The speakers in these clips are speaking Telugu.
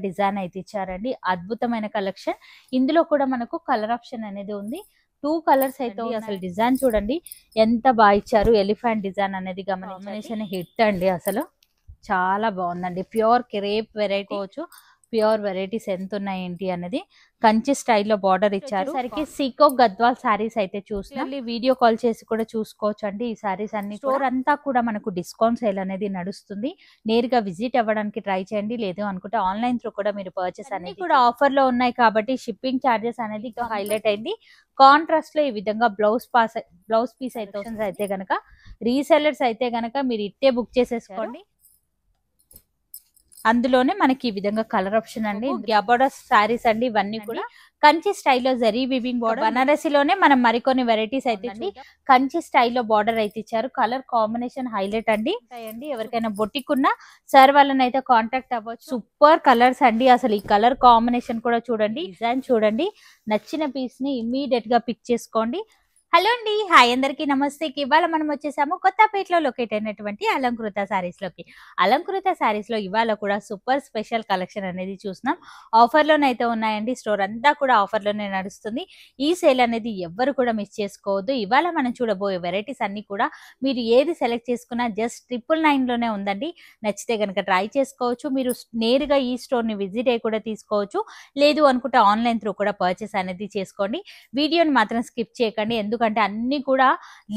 డిజైన్ అయితే ఇచ్చారండి. అద్భుతమైన కలెక్షన్. ఇందులో కూడా మనకు కలర్ ఆప్షన్ అనేది ఉంది. 2 కలర్స్ అయితే అసలు డిజైన్ చూడండి ఎంత బాగా ఇచ్చారు. ఎలిఫెంట్ డిజైన్ అనేది గమనించండి. హిట్ అండి అసలు. చాలా బాగుందండి. ప్యూర్ క్రేప్ వెరైటీ వచ్చు. ప్యూర్ వెరైటీస్ ఎంత ఉన్నాయి ఏంటి అనేది కంచి స్టైల్లో బార్డర్ ఇచ్చారు. సరికి సీకో గద్వాల్ సారీస్ అయితే చూస్తున్నాం. వీడియో కాల్ చేసి కూడా చూసుకోవచ్చు అండి. ఈ సారీస్ అన్ని స్టోర్ అంతా కూడా మనకు డిస్కౌంట్ సేల్ అనేది నడుస్తుంది. నేరుగా విజిట్ అవ్వడానికి ట్రై చేయండి. లేదు అనుకుంటే ఆన్లైన్ త్రూ కూడా మీరు పర్చేస్ అనేది కూడా ఆఫర్ లో ఉన్నాయి కాబట్టి షిప్పింగ్ చార్జెస్ అనేది ఇంకా హైలైట్ అయింది. కాంట్రాస్ట్ లో ఈ విధంగా బ్లౌజ్ పీస్ అయితే గనక రీసెల్లర్స్ అయితే గనక మీరు ఇట్టే బుక్ చేసేసుకోండి. అందులోనే మనకి ఈ విధంగా కలర్ ఆప్షన్ అండి. గ్యాబోడస్ సారీస్ అండి ఇవన్నీ కూడా కంచి స్టైల్లో జరీ వీవింగ్ బార్డర్. బనారసిలోనే మనం మరికొన్ని వెరైటీస్ అయితే కంచి స్టైల్లో బార్డర్ అయితే ఇచ్చారు. కలర్ కాంబినేషన్ హైలైట్ అండి. ఎవరికైనా బొటిక్ ఉన్నా సార్ వాళ్ళని అయితే కాంటాక్ట్ అవ్వచ్చు. సూపర్ కలర్స్ అండి. అసలు ఈ కలర్ కాంబినేషన్ కూడా చూడండి, డిజైన్ చూడండి. నచ్చిన పీస్ ని ఇమీడియట్ గా పిక్ చేసుకోండి. హలో అండి, హాయ్ అందరికీ నమస్తే. ఇవాళ మనం వచ్చేసాము కొత్తపేటలో లొకేట్ అయినటువంటి అలంకృత సారీస్ లోకి. అలంకృత సారీస్ లో ఇవాళ కూడా సూపర్ స్పెషల్ కలెక్షన్ అనేది చూస్తున్నాం. ఆఫర్ లోనైతే ఉన్నాయండి. స్టోర్ అంతా కూడా ఆఫర్ లోనే నడుస్తుంది. ఈ సేల్ అనేది ఎవ్వరు కూడా మిస్ చేసుకోవద్దు. ఇవాళ మనం చూడబోయే వెరైటీస్ అన్ని కూడా మీరు ఏది సెలెక్ట్ చేసుకున్నా జస్ట్ 999 లోనే ఉందండి. నచ్చితే కనుక ట్రై చేసుకోవచ్చు. మీరు నేరుగా ఈ స్టోర్ ని విజిట్ అయ్యి కూడా తీసుకోవచ్చు. లేదు అనుకుంటే ఆన్లైన్ త్రూ కూడా పర్చేస్ అనేది చేసుకోండి. వీడియోని మాత్రం స్కిప్ చేయకండి, ఎందుకంటే అన్ని కూడా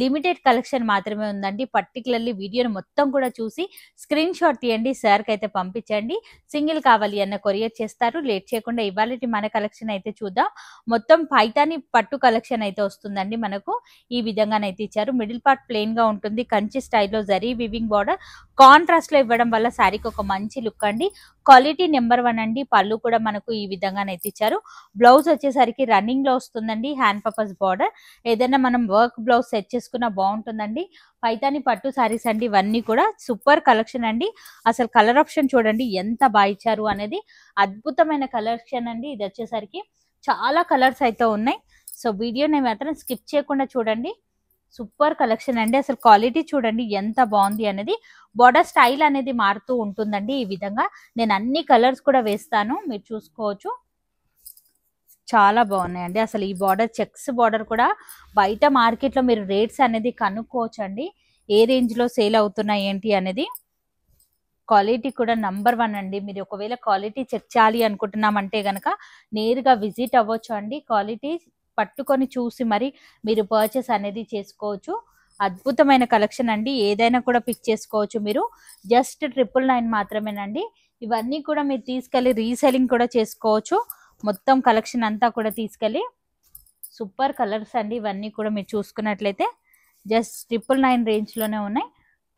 లిమిటెడ్ కలెక్షన్ మాత్రమే ఉందండి. పర్టికులర్లీ వీడియోని మొత్తం కూడా చూసి స్క్రీన్ షాట్ తీయండి, సార్కి అయితే పంపించండి. సింగిల్ కావాలి అన్న కొరియర్ చేస్తారు. లేట్ చేయకుండా ఇవాళ మన కలెక్షన్ అయితే చూద్దాం. మొత్తం పైతాని పట్టు కలెక్షన్ అయితే వస్తుందండి. మనకు ఈ విధంగానైతే ఇచ్చారు. మిడిల్ పార్ట్ ప్లెయిన్ గా ఉంటుంది. కంచి స్టైల్లో జరీ వివింగ్ బార్డర్ కాంట్రాస్ట్ లో ఇవ్వడం వల్ల శారీకి ఒక మంచి లుక్ అండి. క్వాలిటీ నెంబర్ 1 అండి. పళ్ళు కూడా మనకు ఈ విధంగానైతే ఇచ్చారు. బ్లౌజ్ వచ్చేసరికి రన్నింగ్ లో వస్తుందండి. Hand purpose border. ఏదైనా మనం వర్క్ బ్లౌజ్ సెట్ చేసుకున్నా బాగుంటుందండి. పైతాని పట్టు సారీస్ అండి ఇవన్నీ కూడా సూపర్ కలెక్షన్ అండి. అసలు కలర్ ఆప్షన్ చూడండి ఎంత బాగా ఇచ్చారు అనేది. అద్భుతమైన కలెక్షన్ అండి. ఇది వచ్చేసరికి చాలా కలర్స్ అయితే ఉన్నాయి. సో వీడియోని మాత్రం స్కిప్ చేయకుండా చూడండి. సూపర్ కలెక్షన్ అండి. అసలు క్వాలిటీ చూడండి ఎంత బాగుంది అనేది. బార్డర్ స్టైల్ అనేది మారుతూ ఉంటుందండి. ఈ విధంగా నేను అన్ని కలర్స్ కూడా వేస్తాను, మీరు చూసుకోవచ్చు. చాలా బాగున్నాయండి. అసలు ఈ బార్డర్ చెక్స్ బార్డర్ కూడా బయట మార్కెట్లో మీరు రేట్స్ అనేది కనుక్కోవచ్చు అండి, ఏ రేంజ్ లో సేల్ అవుతున్నాయి ఏంటి అనేది. క్వాలిటీ కూడా నంబర్ 1 అండి. మీరు ఒకవేళ క్వాలిటీ చెక్ చేయాలి అనుకుంటున్నామంటే గనక నేరుగా విజిట్ అవ్వచ్చు అండి. క్వాలిటీ పట్టుకొని చూసి మరి మీరు పర్చేస్ అనేది చేసుకోవచ్చు. అద్భుతమైన కలెక్షన్ అండి. ఏదైనా కూడా పిక్ చేసుకోవచ్చు మీరు. జస్ట్ 999 మాత్రమేనండి. ఇవన్నీ కూడా మీరు తీసుకెళ్లి రీసెల్లింగ్ కూడా చేసుకోవచ్చు. మొత్తం కలెక్షన్ అంతా కూడా తీసుకెళ్ళి. సూపర్ కలర్స్ అండి ఇవన్నీ కూడా. మీరు చూసుకున్నట్లయితే జస్ట్ 999 రేంజ్ లోనే ఉన్నాయి.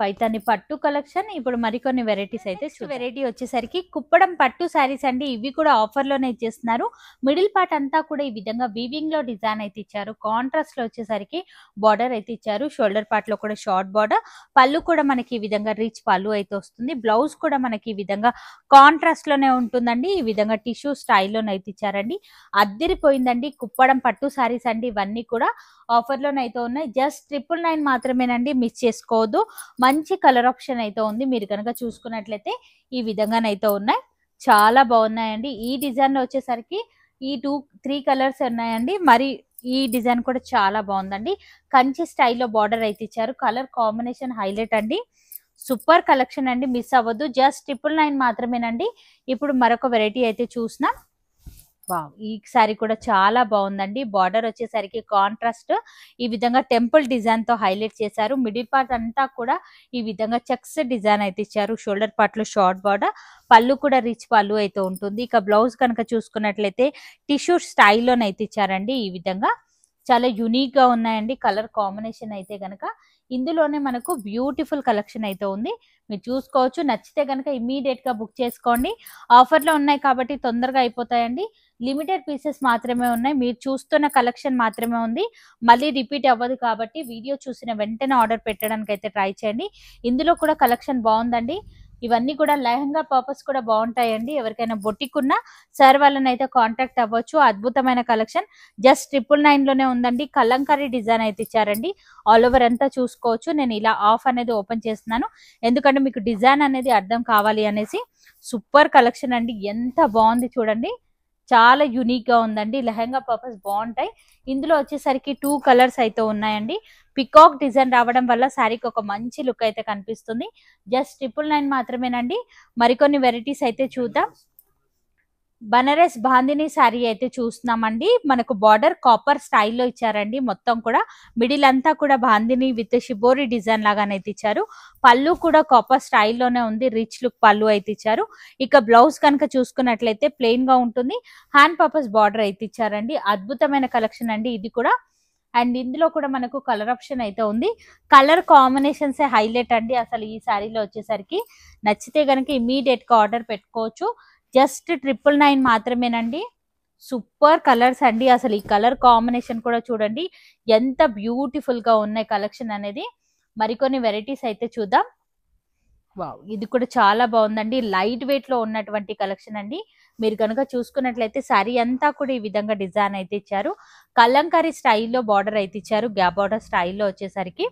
పైతాని పట్టు కలెక్షన్. ఇప్పుడు మరికొన్ని వెరైటీస్ అయితే వెరైటీ వచ్చేసరికి కుప్పడం పట్టు శారీస్ అండి. ఇవి కూడా ఆఫర్ లోనే ఇచ్చేస్తున్నారు. మిడిల్ పార్ట్ అంతా కూడా ఈ విధంగా వీవింగ్ లో డిజైన్ అయితే ఇచ్చారు. కాంట్రాస్ట్ లో వచ్చేసరికి బార్డర్ అయితే ఇచ్చారు. షోల్డర్ పార్ట్ లో కూడా షార్ట్ బార్డర్. పళ్ళు కూడా మనకి ఈ విధంగా రిచ్ పళ్ళు అయితే వస్తుంది. బ్లౌజ్ కూడా మనకి ఈ విధంగా కాంట్రాస్ట్ లోనే ఉంటుందండి. ఈ విధంగా టిష్యూ స్టైల్లోనైతే ఇచ్చారండి. అద్దిరిపోయిందండి. కుప్పడం పట్టు శారీస్ అండి ఇవన్నీ కూడా ఆఫర్ లోనైతే ఉన్నాయి. జస్ట్ 999 మాత్రమేనండి, మిస్ చేసుకోవద్దు. మంచి కలర్ ఆప్షన్ అయితే ఉంది. మీరు కనుక చూసుకున్నట్లయితే ఈ విధంగానైతే ఉన్నాయి. చాలా బాగున్నాయండి. ఈ డిజైన్ లో వచ్చేసరికి ఈ 2-3 కలర్స్ ఉన్నాయండి. మరి ఈ డిజైన్ కూడా చాలా బాగుందండి. కంచి స్టైల్లో బార్డర్ అయితే ఇచ్చారు. కలర్ కాంబినేషన్ హైలైట్ అండి. సూపర్ కలెక్షన్ అండి, మిస్ అవ్వద్దు. జస్ట్ 999 మాత్రమేనండి. ఇప్పుడు మరొక వెరైటీ అయితే చూసినా. వావ్, ఈ సారీ కూడా చాలా బాగుందండి. బార్డర్ వచ్చేసరికి కాంట్రాస్ట్ ఈ విధంగా టెంపుల్ డిజైన్ తో హైలైట్ చేశారు. మిడిల్ పార్ట్ అంతా కూడా ఈ విధంగా చెక్స్ డిజైన్ అయితే ఇచ్చారు. షోల్డర్ పార్ట్ లో షార్ట్ బార్డర్. పళ్ళు కూడా రిచ్ పళ్ళు అయితే ఉంటుంది. ఇక బ్లౌజ్ కనుక చూసుకున్నట్లయితే టిష్యూ స్టైల్లోనైతే ఇచ్చారండి. ఈ విధంగా చాలా యూనిక్ గా ఉన్నాయండి. కలర్ కాంబినేషన్ అయితే గనక ఇందులోనే మనకు బ్యూటిఫుల్ కలెక్షన్ అయితే ఉంది. మీరు చూసుకోవచ్చు. నచ్చితే గనక ఇమీడియట్ గా బుక్ చేసుకోండి. ఆఫర్ లో ఉన్నాయి కాబట్టి తొందరగా అయిపోతాయండి. లిమిటెడ్ పీసెస్ మాత్రమే ఉన్నాయి. మీరు చూస్తున్న కలెక్షన్ మాత్రమే ఉంది. మళ్ళీ రిపీట్ అవ్వదు కాబట్టి వీడియో చూసిన వెంటనే ఆర్డర్ పెట్టడానికి అయితే ట్రై చేయండి. ఇందులో కూడా కలెక్షన్ బాగుందండి. ఇవన్నీ కూడా లెహంగా పర్పస్ కూడా బాగుంటాయండి. ఎవరికైనా బొటిక్ ఉన్న సార్ వాళ్ళని అయితే కాంటాక్ట్ అవ్వచ్చు. అద్భుతమైన కలెక్షన్ జస్ట్ 999 లోనే ఉందండి. కలంకారీ డిజైన్ అయితే ఇచ్చారండి. ఆల్ ఓవర్ అంతా చూసుకోవచ్చు. నేను ఇలా ఆఫ్ అనేది ఓపెన్ చేస్తున్నాను, ఎందుకంటే మీకు డిజైన్ అనేది అర్థం కావాలి అనేసి. సూపర్ కలెక్షన్ అండి, ఎంత బాగుంది చూడండి, చాలా యూనిక్ గా ఉందండి. లెహంగా పర్పస్ బాగుంటాయి. ఇందులో వచ్చేసరికి 2 కలర్స్ అయితే ఉన్నాయండి. పికాక్ డిజైన్ రావడం వల్ల శారీకి ఒక మంచి లుక్ అయితే కనిపిస్తుంది. జస్ట్ 999 మాత్రమేనండి. మరికొన్ని వెరైటీస్ అయితే చూద్దాం. బనారస్ బాందిని శారీ అయితే చూస్తున్నామండి. మనకు బార్డర్ కాపర్ స్టైల్లో ఇచ్చారండి. మొత్తం కూడా మిడిల్ అంతా కూడా బాందిని విత్ షిబోరి డిజైన్ లాగానైతే ఇచ్చారు. పళ్ళు కూడా కాపర్ స్టైల్లోనే ఉంది. రిచ్ లుక్ పళ్ళు అయితే ఇచ్చారు. ఇక బ్లౌజ్ కనుక చూసుకున్నట్లయితే ప్లెయిన్ గా ఉంటుంది. హ్యాండ్ పర్పస్ బార్డర్ అయితే ఇచ్చారండి. అద్భుతమైన కలెక్షన్ అండి ఇది కూడా. అండ్ ఇందులో కూడా మనకు కలర్ ఆప్షన్ అయితే ఉంది. కలర్ కాంబినేషన్స్ హైలైట్ అండి అసలు ఈ శారీలో వచ్చేసరికి. నచ్చితే గనక ఇమీడియట్ గా ఆర్డర్ పెట్టుకోవచ్చు. జస్ట్ 999 మాత్రమేనండి. సూపర్ కలర్స్ అండి. అసలు ఈ కలర్ కాంబినేషన్ కూడా చూడండి ఎంత బ్యూటిఫుల్ గా ఉన్నాయి కలెక్షన్ అనేది. మరికొన్ని వెరైటీస్ అయితే చూద్దాం. వావ్, ఇది కూడా చాలా బాగుందండి. లైట్ వెయిట్ లో ఉన్నటువంటి కలెక్షన్ అండి. మీరు కనుక చూసుకున్నట్లయితే శారీ అంతా కూడా ఈ విధంగా డిజైన్ అయితే ఇచ్చారు. కలంకారీ స్టైల్లో బార్డర్ అయితే ఇచ్చారు. గ్యాప్ బార్డర్ స్టైల్లో వచ్చేసరికి.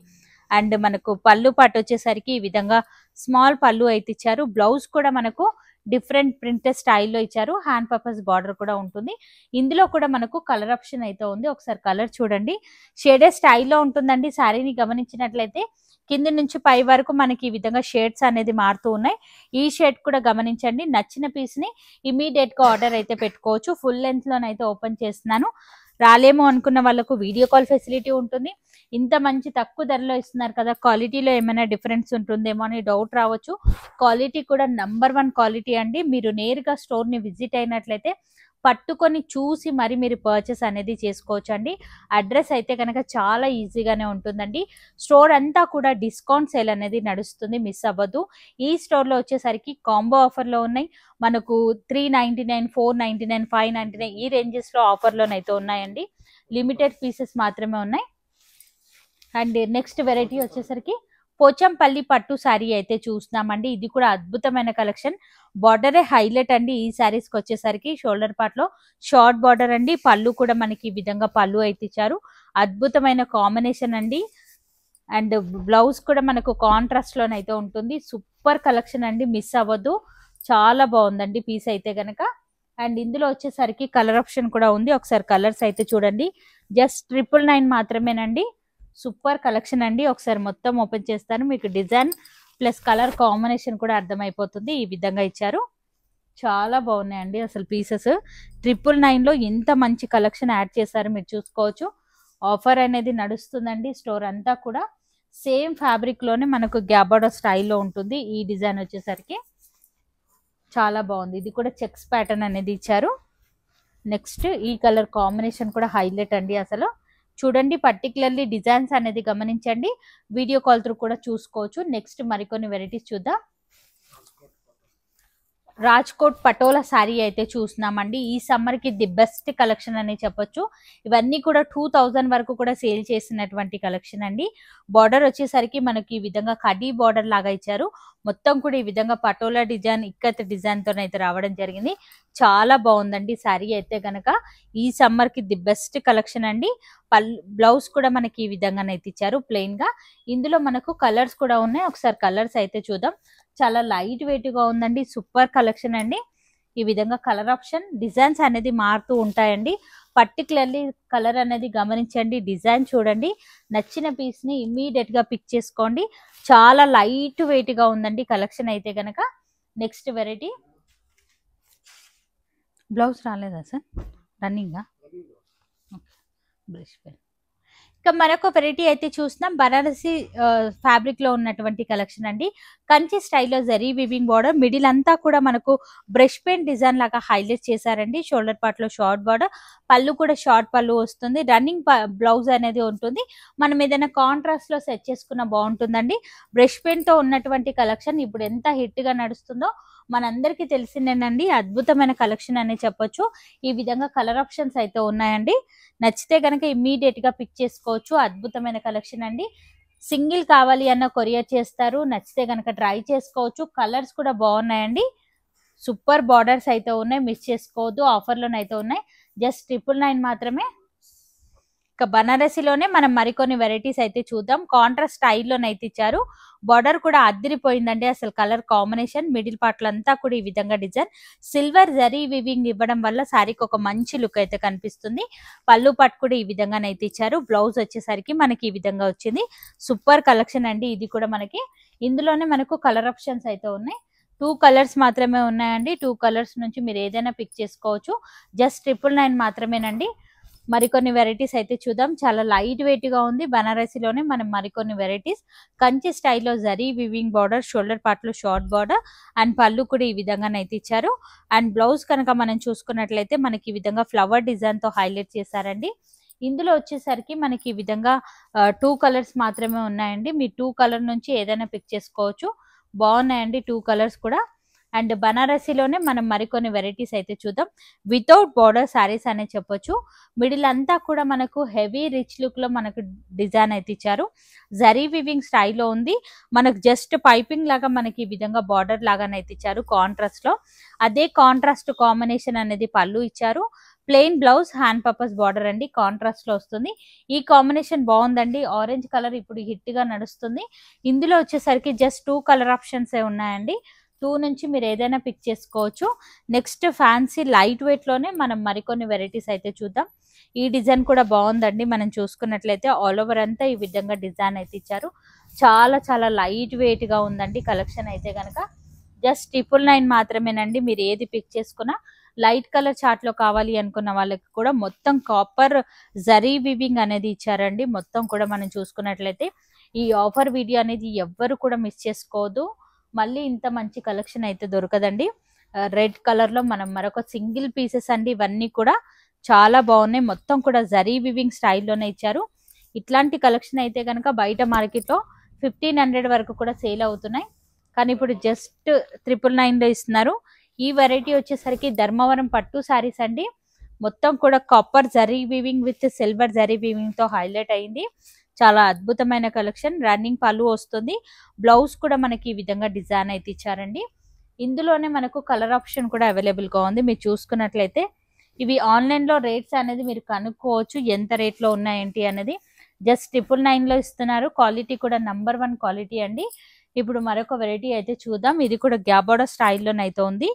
అండ్ మనకు పళ్ళు పాటు వచ్చేసరికి ఈ విధంగా స్మాల్ పళ్ళు అయితే ఇచ్చారు. బ్లౌజ్ కూడా మనకు డిఫరెంట్ ప్రింటెడ్ స్టైల్లో ఇచ్చారు. హ్యాండ్ పర్పస్ బార్డర్ కూడా ఉంటుంది. ఇందులో కూడా మనకు కలర్ ఆప్షన్ అయితే ఉంది. ఒకసారి కలర్ చూడండి, షేడెడ్ స్టైల్లో ఉంటుందండి. శారీని గమనించినట్లయితే కింది నుంచి పై వరకు మనకి ఈ విధంగా షేడ్స్ అనేది మారుతూ ఉన్నాయి. ఈ షేడ్ కూడా గమనించండి. నచ్చిన పీస్ ని ఇమీడియట్ గా ఆర్డర్ అయితే పెట్టుకోవచ్చు. ఫుల్ లెంత్ లోనైతే ఓపెన్ చేస్తున్నాను. రాలేమో అనుకున్న వాళ్ళకు వీడియో కాల్ ఫెసిలిటీ ఉంటుంది. ఇంత మంచి తక్కువ ధరలో ఇస్తున్నారు కదా, క్వాలిటీలో ఏమైనా డిఫరెన్స్ ఉంటుందేమో అని డౌట్ రావచ్చు. క్వాలిటీ కూడా నంబర్ 1 క్వాలిటీ అండి. మీరు నేరుగా స్టోర్ ని విజిట్ అయినట్లయితే పట్టుకొని చూసి మరి మీరు పర్చేస్ అనేది చేసుకోవచ్చు అండి. అడ్రస్ అయితే కనుక చాలా ఈజీగానే ఉంటుందండి. స్టోర్ అంతా కూడా డిస్కౌంట్ సేల్ అనేది నడుస్తుంది, మిస్ అవ్వద్దు. ఈ స్టోర్ లో వచ్చేసరికి కాంబో ఆఫర్ లో ఉన్నాయి. మనకు 399, 499, 599 ఈ రేంజెస్ లో ఆఫర్ లోనైతే ఉన్నాయండి. లిమిటెడ్ పీసెస్ మాత్రమే ఉన్నాయి. అండ్ నెక్స్ట్ వెరైటీ వచ్చేసరికి పోచంపల్లి పట్టు శారీ అయితే చూస్తున్నామండి. ఇది కూడా అద్భుతమైన కలెక్షన్. బార్డరే హైలైట్ అండి ఈ శారీస్ కి వచ్చేసరికి. షోల్డర్ పార్ట్ లో షార్ట్ బార్డర్ అండి. పళ్ళు కూడా మనకి ఈ విధంగా పళ్ళు అయితే ఇచ్చారు. అద్భుతమైన కాంబినేషన్ అండి. అండ్ బ్లౌజ్ కూడా మనకు కాంట్రాస్ట్ లోనైతే ఉంటుంది. సూపర్ కలెక్షన్ అండి, మిస్ అవ్వద్దు. చాలా బాగుందండి పీస్ అయితే గనక. అండ్ ఇందులో వచ్చేసరికి కలర్ ఆప్షన్ కూడా ఉంది. ఒకసారి కలర్స్ అయితే చూడండి. జస్ట్ 999 మాత్రమేనండి. సూపర్ కలెక్షన్ అండి. ఒకసారి మొత్తం ఓపెన్ చేస్తాను, మీకు డిజైన్ ప్లస్ కలర్ కాంబినేషన్ కూడా అర్థమైపోతుంది. ఈ విధంగా ఇచ్చారు. చాలా బాగున్నాయండి అసలు పీసెస్. 999 లో ఇంత మంచి కలెక్షన్ యాడ్ చేశారు, మీరు చూసుకోవచ్చు. ఆఫర్ అనేది నడుస్తుందండి. స్టోర్ అంతా కూడా సేమ్ ఫ్యాబ్రిక్ లోనే మనకు గ్యాబోడో స్టైల్లో ఉంటుంది. ఈ డిజైన్ వచ్చేసరికి చాలా బాగుంది. ఇది కూడా చెక్స్ ప్యాటర్న్ అనేది ఇచ్చారు. నెక్స్ట్ ఈ కలర్ కాంబినేషన్ కూడా హైలైట్ అండి అసలు. చూడండి, పర్టికులర్లీ డిజైన్స్ అనేది గమనించండి. వీడియో కాల్ త్రూ కూడా చూసుకోవచ్చు. నెక్స్ట్ మరికొన్ని వెరైటీస్ చూద్దాం. రాజ్కోట్ పటోలా శారీ అయితే చూస్తున్నామండి. ఈ సమ్మర్ కి ది బెస్ట్ కలెక్షన్ అని చెప్పొచ్చు. ఇవన్నీ కూడా 2000 వరకు కూడా సేల్ చేసినటువంటి కలెక్షన్ అండి. బార్డర్ వచ్చేసరికి మనకి ఈ విధంగా కడీ బార్డర్ లాగా ఇచ్చారు. మొత్తం కూడా ఈ విధంగా పటోలా డిజైన్, ఇక్కత్ డిజైన్ తోనైతే రావడం జరిగింది. చాలా బాగుందండి శారీ అయితే గనక. ఈ సమ్మర్ కి ది బెస్ట్ కలెక్షన్ అండి. బ్లౌజ్ కూడా మనకి ఈ విధంగానైతే ఇచ్చారు ప్లెయిన్ గా. ఇందులో మనకు కలర్స్ కూడా ఉన్నాయి. ఒకసారి కలర్స్ అయితే చూద్దాం. చాలా లైట్ వెయిట్ గా ఉందండి. సూపర్ కలెక్షన్ అండి. ఈ విధంగా కలర్ ఆప్షన్, డిజైన్స్ అనేది మారుతూ ఉంటాయండి. పర్టికులర్లీ కలర్ అనేది గమనించండి, డిజైన్ చూడండి. నచ్చిన పీస్ ని ఇమ్మీడియట్ గా పిక్ చేసుకోండి. చాలా లైట్ వెయిట్ గా ఉందండి కలెక్షన్ అయితే గనక. Next variety. బ్లౌజ్ రాలేదా సార్? రన్నింగా? Brush pen. ఇక మరొక వెరైటీ అయితే చూస్తున్నాం. బనారసి ఫ్యాబ్రిక్ లో ఉన్నటువంటి కలెక్షన్ అండి. కంచి స్టైల్లో జరీ వివింగ్ బార్డర్, మిడిల్ అంతా కూడా మనకు బ్రష్ పెయింట్ డిజైన్ లాగా హైలైట్ చేశారండి. షోల్డర్ పార్ట్ లో షార్ట్ బార్డర్, పళ్ళు కూడా షార్ట్ పళ్ళు వస్తుంది. రన్నింగ్ బ్లౌజ్ అనేది ఉంటుంది. మనం ఏదైనా కాంట్రాస్ట్ లో సెట్ చేసుకున్న బాగుంటుందండి. బ్రష్ పెయింట్ తో ఉన్నటువంటి కలెక్షన్ ఇప్పుడు ఎంత హిట్ గా నడుస్తుందో మనందరికీ తెలిసిందేనండి. అద్భుతమైన కలెక్షన్ అనే చెప్పొచ్చు. ఈ విధంగా కలర్ ఆప్షన్స్ అయితే ఉన్నాయండి. నచ్చితే కనుక ఇమ్మీడియట్ గా పిక్ చేసుకోవచ్చు. అద్భుతమైన కలెక్షన్ అండి. సింగిల్ కావాలి అన్న కొరియర్ చేస్తారు. నచ్చితే కనుక ట్రై చేసుకోవచ్చు. కలర్స్ కూడా బాగున్నాయండి. సూపర్ బార్డర్స్ అయితే ఉన్నాయి, మిస్ చేసుకోవద్దు. ఆఫర్లోనైతే ఉన్నాయి. జస్ట్ 999 మాత్రమే. ఇక బనారసిలోనే మనం మరికొన్ని వెరైటీస్ అయితే చూద్దాం. కాంట్రాస్ట్ స్టైల్లోనైతే ఇచ్చారు. బార్డర్ కూడా అదిరిపోయిందండి. అసలు కలర్ కాంబినేషన్ మిడిల్ పార్ట్ అంతా కూడా ఈ విధంగా డిజైన్ సిల్వర్ జరీ వివింగ్ ఇవ్వడం వల్ల శారీకి ఒక మంచి లుక్ అయితే కనిపిస్తుంది. పళ్ళు పట్టు కూడా ఈ విధంగానైతే ఇచ్చారు. బ్లౌజ్ వచ్చేసరికి మనకి ఈ విధంగా వచ్చింది. సూపర్ కలెక్షన్ అండి ఇది కూడా మనకి. ఇందులోనే మనకు కలర్ ఆప్షన్స్ అయితే ఉన్నాయి. 2 కలర్స్ మాత్రమే ఉన్నాయండి. 2 కలర్స్ నుంచి మీరు ఏదైనా పిక్ చేసుకోవచ్చు. జస్ట్ 999 మాత్రమేనండి. మరికొన్ని వెరైటీస్ అయితే చూద్దాం. చాలా లైట్ వెయిట్ గా ఉంది. బనారసిలోనే మనం మరికొన్ని వెరైటీస్ కంచి స్టైల్లో zari weaving border, shoulder part లో షార్ట్ బార్డర్ అండ్ పళ్ళు కూడా ఈ విధంగానైతే ఇచ్చారు. అండ్ బ్లౌజ్ కనుక మనం చూసుకున్నట్లయితే మనకి ఈ విధంగా ఫ్లవర్ డిజైన్ తో హైలైట్ చేశారండి. ఇందులో వచ్చేసరికి మనకి ఈ విధంగా 2 కలర్స్ మాత్రమే ఉన్నాయండి. మీ 2 కలర్ నుంచి ఏదైనా పిక్ చేసుకోవచ్చు. బాగున్నాయండి 2 కలర్స్ కూడా. అండ్ బనారసిలోనే మనం మరికొన్ని వెరైటీస్ అయితే చూద్దాం. వితౌట్ బార్డర్ శారీస్ అనే చెప్పొచ్చు. మిడిల్ అంతా కూడా మనకు హెవీ రిచ్ లుక్ లో మనకు డిజైన్ అయితే ఇచ్చారు. జరీ వివింగ్ స్టైల్లో ఉంది. మనకు జస్ట్ పైపింగ్ లాగా మనకి ఈ విధంగా బార్డర్ లాగానైతే ఇచ్చారు కాంట్రాస్ట్ లో. అదే కాంట్రాస్ట్ కాంబినేషన్ అనేది పళ్ళు ఇచ్చారు. Plain blouse, hand purpose border అండి. కాంట్రాస్ట్ లో వస్తుంది. ఈ కాంబినేషన్ బాగుందండి. ఆరెంజ్ కలర్ ఇప్పుడు హిట్ గా నడుస్తుంది. ఇందులో వచ్చేసరికి జస్ట్ 2 కలర్ ఆప్షన్స్ ఉన్నాయండి. 2 నుంచి మీరు ఏదైనా పిక్ చేసుకోవచ్చు. నెక్స్ట్ ఫ్యాన్సీ లైట్ వెయిట్ లోనే మనం మరికొన్ని వెరైటీస్ అయితే చూద్దాం. ఈ డిజైన్ కూడా బాగుందండి. మనం చూసుకున్నట్లయితే ఆల్ ఓవర్ అంతా ఈ విధంగా డిజైన్ అయితే ఇచ్చారు. చాలా చాలా లైట్ వెయిట్ గా ఉందండి కలెక్షన్ అయితే కనుక. జస్ట్ 999 మాత్రమేనండి. మీరు ఏది పిక్ చేసుకున్నా లైట్ కలర్ చార్ట్ లో కావాలి అనుకున్న వాళ్ళకి కూడా మొత్తం కాపర్ జరీ వివింగ్ అనేది ఇచ్చారండి. మొత్తం కూడా మనం చూసుకున్నట్లయితే ఈ ఆఫర్ వీడియో అనేది ఎవ్వరు కూడా మిస్ చేసుకోవద్దు. మళ్ళీ ఇంత మంచి కలెక్షన్ అయితే దొరకదండి. రెడ్ కలర్ లో మనం మరొక సింగిల్ పీసెస్ అండి. ఇవన్నీ కూడా చాలా బాగున్నాయి. మొత్తం కూడా జరీ వివింగ్ స్టైల్లోనే ఇచ్చారు. ఇట్లాంటి కలెక్షన్ అయితే కనుక బయట మార్కెట్ లో 1500 వరకు కూడా సేల్ అవుతున్నాయి. కానీ ఇప్పుడు జస్ట్ 999 లో ఇస్తున్నారు. ఈ వెరైటీ వచ్చేసరికి ధర్మవరం పట్టు శారీస్ అండి. మొత్తం కూడా copper zari weaving with silver zari weaving తో హైలైట్ అయింది. చాలా అద్భుతమైన కలెక్షన్. రన్నింగ్ పళ్ళు వస్తుంది. బ్లౌజ్ కూడా మనకి ఈ విధంగా డిజైన్ అయితే ఇచ్చారండి. ఇందులోనే మనకు కలర్ ఆప్షన్ కూడా అవైలబుల్ గా ఉంది. మీరు చూసుకున్నట్లయితే ఇవి ఆన్లైన్ లో రేట్స్ అనేది మీరు కనుక్కోవచ్చు. ఎంత రేట్ లో ఉన్నాయేంటి అనేది. జస్ట్ 999 లో ఇస్తున్నారు. క్వాలిటీ కూడా నంబర్ 1 క్వాలిటీ అండి. ఇప్పుడు మరొక వెరైటీ అయితే చూద్దాం. ఇది కూడా గ్యాబోడా స్టైల్లోనైతే ఉంది.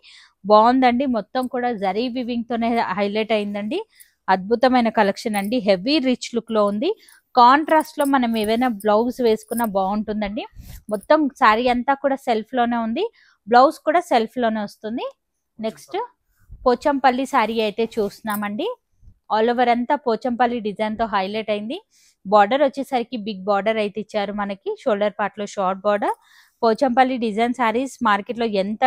బాగుందండి. మొత్తం కూడా జరీ వివింగ్ తోనే హైలైట్ అయిందండి. అద్భుతమైన కలెక్షన్ అండి. హెవీ రిచ్ లుక్ లో ఉంది. కాంట్రాస్ట్ లో మనం ఏవైనా బ్లౌజ్ వేసుకున్నా బాగుంటుందండి. మొత్తం శారీ అంతా కూడా సెల్ఫ్ లోనే ఉంది. బ్లౌజ్ కూడా సెల్ఫ్ లోనే వస్తుంది. నెక్స్ట్ పోచంపల్లి శారీ అయితే చూస్తున్నామండి. ఆల్ ఓవర్ అంతా పోచంపల్లి డిజైన్ తో హైలైట్ అయింది. బార్డర్ వచ్చేసరికి బిగ్ బార్డర్ అయితే ఇచ్చారు మనకి. షోల్డర్ పార్ట్ లో short border. Pochampally design sarees market లో ఎంత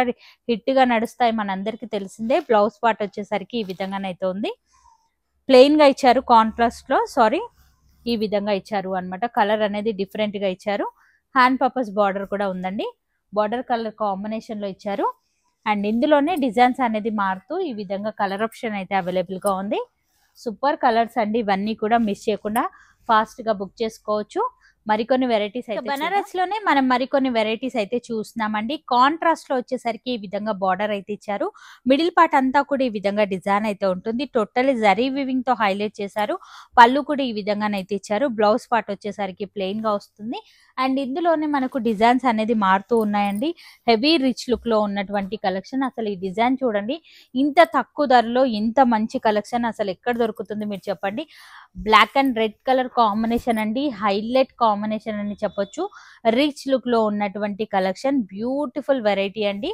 హిట్ గా నడుస్తాయి మనందరికి తెలిసిందే. బ్లౌజ్ పార్ట్ వచ్చేసరికి ఈ విధంగానైతే ఉంది. ప్లెయిన్ గా ఇచ్చారు. కాంట్రాస్ట్ లో ఈ విధంగా ఇచ్చారు అన్నమాట. కలర్ అనేది డిఫరెంట్ గా ఇచ్చారు. హ్యాండ్ పర్పస్ బార్డర్ కూడా ఉందండి. బార్డర్ కలర్ కాంబినేషన్ లో ఇచ్చారు. అండ్ ఇందులోనే డిజైన్స్ అనేది మారుతూ ఈ విధంగా కలర్ ఆప్షన్ అయితే అవైలబుల్ గా ఉంది. సూపర్ కలర్స్ అండి. ఇవన్నీ కూడా మిస్ చేయకుండా ఫాస్ట్ గా బుక్ చేసుకోవచ్చు. మరికొన్ని వెరైటీస్ అయితే బనారస్ లోనే మనం మరికొన్ని వెరైటీస్ అయితే చూస్తున్నామండి. కాంట్రాస్ట్ లో వచ్చేసరికి ఈ విధంగా బార్డర్ అయితే ఇచ్చారు. మిడిల్ పార్ట్ అంతా కూడా ఈ విధంగా డిజైన్ అయితే ఉంటుంది. టోటల్ జరీ వివింగ్ తో హైలైట్ చేశారు. పళ్ళు కూడా ఈ విధంగానైతే ఇచ్చారు. బ్లౌజ్ పార్ట్ వచ్చేసరికి ప్లెయిన్ గా వస్తుంది. అండ్ ఇందులోనే మనకు డిజైన్స్ అనేది మారుతూ ఉన్నాయండి. హెవీ రిచ్ లుక్ లో ఉన్నటువంటి కలెక్షన్. అసలు ఈ డిజైన్ చూడండి. ఇంత తక్కువ ధరలో ఇంత మంచి కలెక్షన్ అసలు ఎక్కడ దొరుకుతుంది మీరు చెప్పండి. Black and red colour combination అండి. హైలైట్ కాంబినేషన్ అని చెప్పొచ్చు. రిచ్ లుక్ లో ఉన్నటువంటి కలెక్షన్. బ్యూటిఫుల్ వెరైటీ అండి.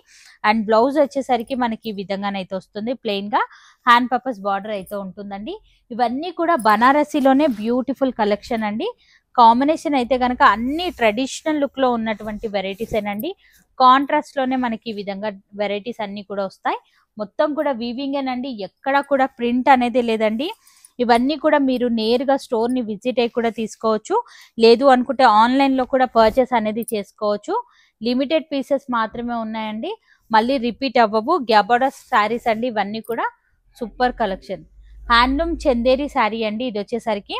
అండ్ బ్లౌజ్ వచ్చేసరికి మనకి ఈ విధంగానైతే వస్తుంది. ప్లెయిన్ గా హ్యాండ్ పర్పస్ బార్డర్ అయితే ఉంటుందండి. ఇవన్నీ కూడా బనారసిలోనే బ్యూటిఫుల్ కలెక్షన్ అండి. కాంబినేషన్ అయితే కనుక అన్ని ట్రెడిషనల్ లుక్ లో ఉన్నటువంటి వెరైటీస్ ఏనండి. కాంట్రాస్ట్ లోనే మనకి ఈ విధంగా వెరైటీస్ అన్ని కూడా వస్తాయి. మొత్తం కూడా వీవింగ్ ఏనండి. ఎక్కడ కూడా ప్రింట్ అనేది లేదండి. ఇవన్నీ కూడా మీరు నేరుగా స్టోర్ ని విజిట్ అయ్యి కూడా తీసుకోవచ్చు. లేదు అనుకుంటే ఆన్లైన్ లో కూడా పర్చేస్ అనేది చేసుకోవచ్చు. లిమిటెడ్ పీసెస్ మాత్రమే ఉన్నాయండి. మళ్ళీ రిపీట్ అవ్వవు. గ్యాబోడా శారీస్ అండి. ఇవన్నీ కూడా super collection. Handloom Chanderi sari అండి. ఇది వచ్చేసరికి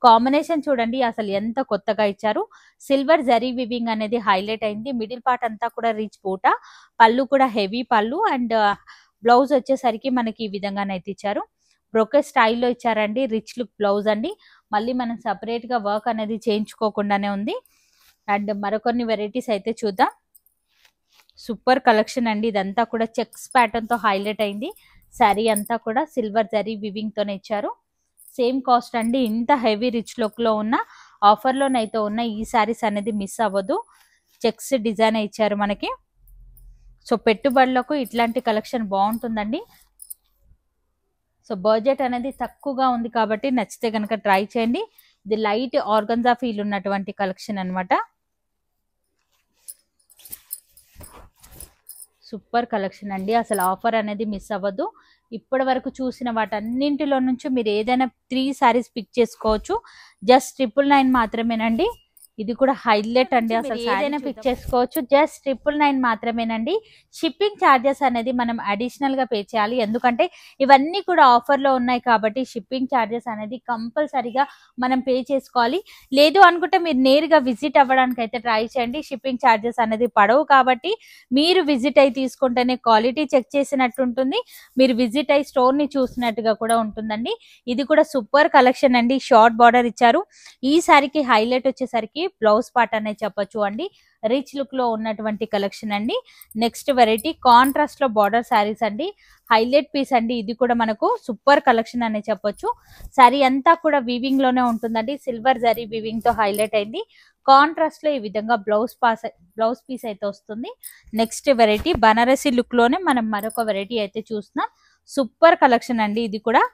కాంబినేషన్ చూడండి అసలు ఎంత కొత్తగా ఇచ్చారు. సిల్వర్ జరీ వివింగ్ అనేది హైలైట్ అయింది. మిడిల్ పార్ట్ అంతా కూడా రిచ్ బూటా, పళ్ళు కూడా హెవీ పళ్ళు అండ్ బ్లౌజ్ వచ్చేసరికి మనకి ఈ విధంగానైతే ఇచ్చారు. బ్రోకే స్టైల్లో ఇచ్చారండి. రిచ్ లుక్ బ్లౌజ్ అండి. మళ్ళీ మనం సపరేట్ గా వర్క్ అనేది చేయించుకోకుండానే ఉంది. అండ్ మరికొన్ని వెరైటీస్ అయితే చూద్దాం. సూపర్ కలెక్షన్ అండి. ఇదంతా కూడా చెక్స్ ప్యాటర్న్ తో హైలైట్ అయింది. శారీ అంతా కూడా సిల్వర్ జరీ వివింగ్ తోనే ఇచ్చారు. సేమ్ కాస్ట్ అండి. ఇంత హెవీ రిచ్ లుక్ లో ఉన్న ఆఫర్ లోనైతే ఉన్న ఈ శారీస్ అనేది మిస్ అవ్వదు. చెక్స్ డిజైన్ ఇచ్చారు మనకి. సో పెట్టుబడులకు ఇట్లాంటి కలెక్షన్ బాగుంటుందండి. సో బడ్జెట్ అనేది తక్కువగా ఉంది కాబట్టి నచ్చితే కనుక ట్రై చేయండి. ఇది లైట్ ఆర్గన్జా ఫీల్ ఉన్నటువంటి కలెక్షన్ అన్నమాట. సూపర్ కలెక్షన్ అండి. అసలు ఆఫర్ అనేది మిస్ అవ్వదు. ఇప్పటి వరకు చూసిన వాటన్నింటిలో నుంచి మీరు ఏదైనా 3 సారీస్ పిక్ చేసుకోవచ్చు. జస్ట్ 999 మాత్రమేనండి. ఇది కూడా హైలైట్ అండి. అసలు ఏదైనా పిక్ చేసుకోవచ్చు. జస్ట్ 999 మాత్రమేనండి. షిప్పింగ్ ఛార్జెస్ అనేది మనం అడిషనల్ గా పే చేయాలి. ఎందుకంటే ఇవన్నీ కూడా ఆఫర్ లో ఉన్నాయి కాబట్టి షిప్పింగ్ ఛార్జెస్ అనేది కంపల్సరీగా మనం పే చేసుకోవాలి. లేదు అనుకుంటే మీరు నేరుగా విజిట్ అవ్వడానికి అయితే ట్రై చేయండి. షిప్పింగ్ ఛార్జెస్ అనేది పడవు కాబట్టి మీరు విజిట్ అయి తీసుకుంటేనే క్వాలిటీ చెక్ చేసినట్టు ఉంటుంది. మీరు విజిట్ అయి స్టోర్ ని చూసినట్టుగా కూడా ఉంటుందండి. ఇది కూడా సూపర్ కలెక్షన్ అండి. షార్ట్ బార్డర్ ఇచ్చారు. ఈ సారీకి హైలైట్ వచ్చేసరికి బ్లౌజ్ పార్ట్ అనే చెప్పొచ్చు అండి. రిచ్ లుక్ లో ఉన్నటువంటి కలెక్షన్ అండి. నెక్స్ట్ వెరైటీ కాంట్రాస్ట్ లో బార్డర్ శారీస్ అండి. హైలైట్ పీస్ అండి. ఇది కూడా మనకు సూపర్ కలెక్షన్ అనే చెప్పొచ్చు. శారీ అంతా కూడా వీవింగ్ లోనే ఉంటుందండి. సిల్వర్ జరీ వీవింగ్ తో హైలైట్ అయింది. కాంట్రాస్ట్ లో ఈ విధంగా బ్లౌజ్ పీస్ అయితే వస్తుంది. నెక్స్ట్ వెరైటీ బనారసి లుక్ లోనే మనం మరొక వెరైటీ అయితే చూస్తున్నాం. సూపర్ కలెక్షన్ అండి. ఇది కూడా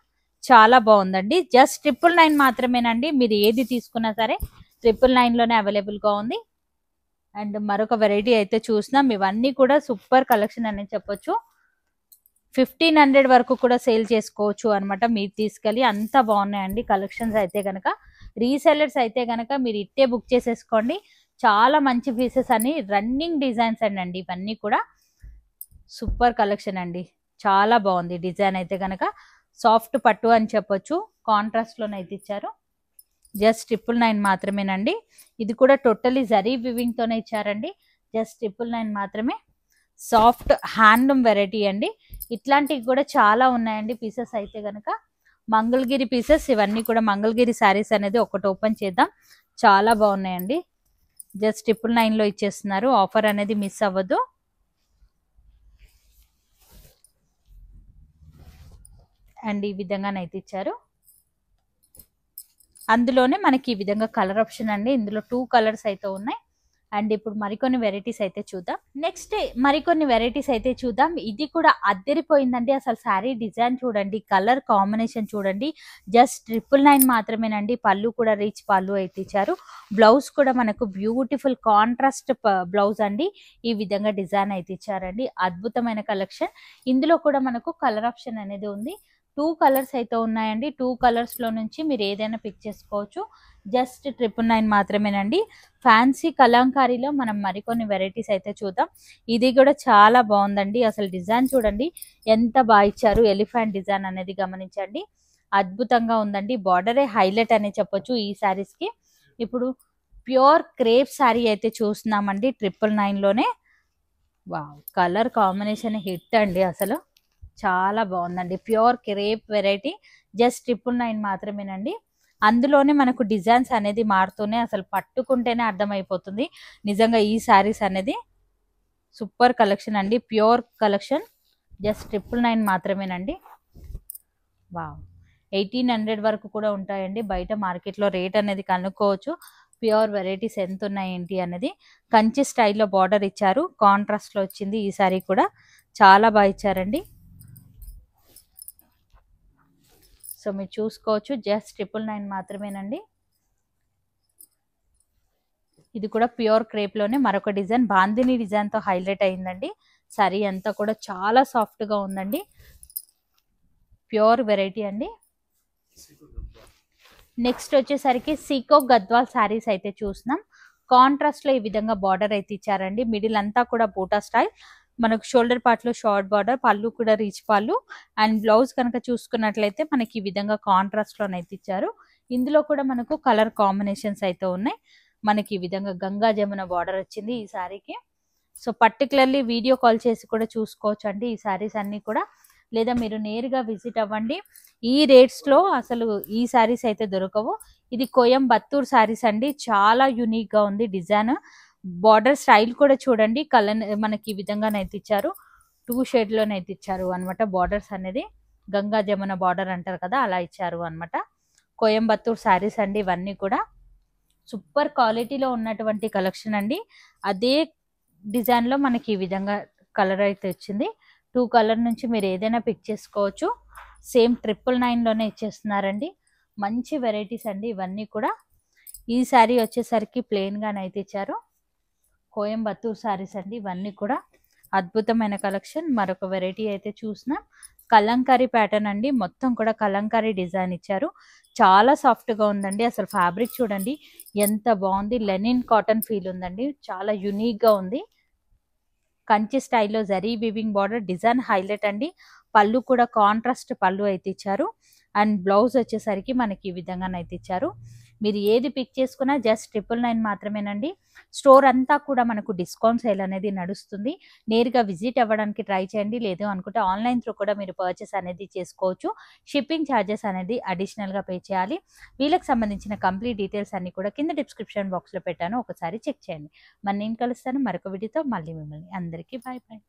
చాలా బాగుందండి. జస్ట్ 999 మాత్రమేనండి. మీరు ఏది తీసుకున్నా సరే 999 లోనే అవైలబుల్ గా ఉంది. అండ్ మరొక వెరైటీ అయితే చూసినాం. ఇవన్నీ కూడా సూపర్ కలెక్షన్ అని చెప్పొచ్చు. 1500 వరకు కూడా సేల్ చేసుకోవచ్చు అనమాట. మీరు తీసుకెళ్ళి అంత బాగున్నాయండి కలెక్షన్స్ అయితే గనక. రీసెల్లర్స్ అయితే గనక మీరు ఇట్టే బుక్ చేసేసుకోండి. చాలా మంచి పీసెస్ అని రన్నింగ్ డిజైన్స్ అండి. ఇవన్నీ కూడా సూపర్ కలెక్షన్ అండి. చాలా బాగుంది డిజైన్ అయితే గనక. సాఫ్ట్ పట్టు అని చెప్పొచ్చు. కాంట్రాస్ట్ లోనైతే ఇచ్చారు. జస్ట్ 999 మాత్రమేనండి. ఇది కూడా టోటలీ జరీ వివింగ్ తోనే ఇచ్చారండి. జస్ట్ 999 మాత్రమే. సాఫ్ట్ హ్యాండ్లూమ్ వెరైటీ అండి. ఇట్లాంటివి కూడా చాలా ఉన్నాయండి పీసెస్ అయితే గనక. మంగళగిరి పీసెస్ ఇవన్నీ కూడా మంగళగిరి శారీస్ అనేది ఒకటి ఓపెన్ చేద్దాం. చాలా బాగున్నాయండి. జస్ట్ 999 లో ఇచ్చేస్తున్నారు. ఆఫర్ అనేది మిస్ అవ్వదు. అండ్ ఈ విధంగానైతే ఇచ్చారు. అందులోనే మనకి ఈ విధంగా కలర్ ఆప్షన్ అండి. ఇందులో 2 కలర్స్ అయితే ఉన్నాయి. అండ్ ఇప్పుడు మరికొన్ని వెరైటీస్ అయితే చూద్దాం. నెక్స్ట్ మరికొన్ని వెరైటీస్ అయితే చూద్దాం. ఇది కూడా అద్దరిపోయిందండి. అసలు శారీ డిజైన్ చూడండి, కలర్ కాంబినేషన్ చూడండి. జస్ట్ 999 మాత్రమేనండి. పళ్ళు కూడా రిచ్ పళ్ళు అయితే ఇచ్చారు. బ్లౌజ్ కూడా మనకు బ్యూటిఫుల్ కాంట్రాస్ట్ బ్లౌజ్ అండి. ఈ విధంగా డిజైన్ అయితే ఇచ్చారండి. అద్భుతమైన కలెక్షన్. ఇందులో కూడా మనకు కలర్ ఆప్షన్ అనేది ఉంది. 2 కలర్స్ అయితే ఉన్నాయండి. 2 కలర్స్ లో నుంచి మీరు ఏదైనా పిక్ చేసుకోవచ్చు. జస్ట్ 999 మాత్రమేనండి. ఫ్యాన్సీ కలంకారీలో మనం మరికొన్ని వెరైటీస్ అయితే చూద్దాం. ఇది కూడా చాలా బాగుందండి. అసలు డిజైన్ చూడండి ఎంత బాగా ఇచ్చారు. ఎలిఫెంట్ డిజైన్ అనేది గమనించండి. అద్భుతంగా ఉందండి. బార్డరే హైలైట్ అనే చెప్పొచ్చు ఈ శారీస్ కి. ఇప్పుడు ప్యూర్ క్రేప్ శారీ అయితే చూస్తున్నామండి 999 లోనే. వావ్, కలర్ కాంబినేషన్ హిట్ అండి. అసలు చాలా బాగుందండి. Pure crepe variety. జస్ట్ 999 మాత్రమేనండి. అందులోనే మనకు డిజైన్స్ అనేది మారుతూనే అసలు పట్టుకుంటేనే అర్థమైపోతుంది నిజంగా ఈ శారీస్ అనేది. సూపర్ కలెక్షన్ అండి. Pure collection. జస్ట్ 999 మాత్రమేనండి. వావ్, 1800 వరకు కూడా ఉంటాయండి. బయట మార్కెట్లో రేట్ అనేది కనుక్కోవచ్చు. ప్యూర్ వెరైటీస్ ఎంత ఉన్నాయి ఏంటి అనేది. కంచి స్టైల్లో బార్డర్ ఇచ్చారు. కాంట్రాస్ట్ లో వచ్చింది ఈ శారీ కూడా. చాలా బాగా ఇచ్చారండి. సో మీరు చూసుకోవచ్చు. జస్ట్ 999 మాత్రమేనండి. ఇది కూడా ప్యూర్ క్రేప్ లోనే మరొక డిజైన్ బాందిని డిజైన్ తో హైలైట్ అయిందండి. సారీ అంతా కూడా చాలా సాఫ్ట్ గా ఉందండి. ప్యూర్ వెరైటీ అండి. నెక్స్ట్ వచ్చేసరికి సీకో గద్వాల్ శారీస్ అయితే చూస్తున్నాం. కాంట్రాస్ట్ లో ఈ విధంగా బార్డర్ అయితే ఇచ్చారండి. మిడిల్ అంతా కూడా బూటా స్టైల్. మనకు షోల్డర్ పార్ట్ లో షార్ట్ బార్డర్, పళ్ళు కూడా రిచ్ పళ్ళు. అండ్ బ్లౌజ్ కనుక చూసుకున్నట్లయితే మనకి ఈ విధంగా కాంట్రాస్ట్ లోనైతే ఇచ్చారు. ఇందులో కూడా మనకు కలర్ కాంబినేషన్స్ అయితే ఉన్నాయి. మనకి ఈ విధంగా గంగా జమున బార్డర్ వచ్చింది ఈ సారీకి. సో పర్టికులర్లీ వీడియో కాల్ చేసి కూడా చూసుకోవచ్చు అండి ఈ సారీస్ అన్ని కూడా, లేదా మీరు నేరుగా విజిట్ అవ్వండి. ఈ రేట్స్ లో అసలు ఈ సారీస్ అయితే దొరకవు. ఇది కోయంబత్తూర్ సారీస్ అండి, చాలా యూనిక్ గా ఉంది డిజైన్. బార్డర్ స్టైల్ కూడా చూడండి, కలర్ మనకి ఈ విధంగానైతే ఇచ్చారు, 2 షేడ్ లోనైతే ఇచ్చారు అనమాట. బార్డర్స్ అనేది గంగా జమున బార్డర్ అంటారు కదా, అలా ఇచ్చారు అనమాట. కోయంబత్తూర్ సారీస్ అండి ఇవన్నీ కూడా. సూపర్ క్వాలిటీలో ఉన్నటువంటి కలెక్షన్ అండి. అదే డిజైన్ లో మనకి ఈ విధంగా కలర్ అయితే వచ్చింది. 2 కలర్ నుంచి మీరు ఏదైనా పిక్ చేసుకోవచ్చు. సేమ్ 999 లోనే ఇచ్చేస్తున్నారండి. మంచి వెరైటీస్ అండి ఇవన్నీ కూడా. ఈ శారీ వచ్చేసరికి ప్లెయిన్ గానైతే ఇచ్చారు. కోయంబత్తూర్ సారీస్ అండి ఇవన్నీ కూడా. అద్భుతమైన కలెక్షన్. మరొక వెరైటీ అయితే చూసినాం, కలంకారీ ప్యాటర్న్ అండి. మొత్తం కూడా కలంకారీ డిజైన్ ఇచ్చారు. చాలా సాఫ్ట్ గా ఉందండి. అసలు ఫ్యాబ్రిక్ చూడండి ఎంత బాగుంది, లెనిన్ కాటన్ ఫీల్ ఉందండి. చాలా యునిక్ గా ఉంది. కంచి స్టైల్లో zari weaving border design highlight అండి. పళ్ళు కూడా కాంట్రాస్ట్ పళ్ళు అయితే ఇచ్చారు. అండ్ బ్లౌజ్ వచ్చేసరికి మనకి ఈ విధంగానైతే ఇచ్చారు. మీరు ఏది పిక్ చేసుకున్నా జస్ట్ 999 మాత్రమేనండి. స్టోర్ అంతా కూడా మనకు డిస్కౌంట్ సేల్ అనేది నడుస్తుంది. నేరుగా విజిట్ అవ్వడానికి ట్రై చేయండి. లేదు అనుకుంటే ఆన్లైన్ త్రూ కూడా మీరు పర్చేస్ అనేది చేసుకోవచ్చు. షిప్పింగ్ ఛార్జెస్ అనేది అడిషనల్ గా పే చేయాలి. వీళ్ళకి సంబంధించిన కంప్లీట్ డీటెయిల్స్ అన్ని కూడా కింద డిస్క్రిప్షన్ బాక్స్ లో పెట్టాను, ఒకసారి చెక్ చేయండి. మరి నేను కలుస్తాను మరొక వీడియోతో. మళ్ళీ మిమ్మల్ని అందరికీ బాయ్ బాయ్.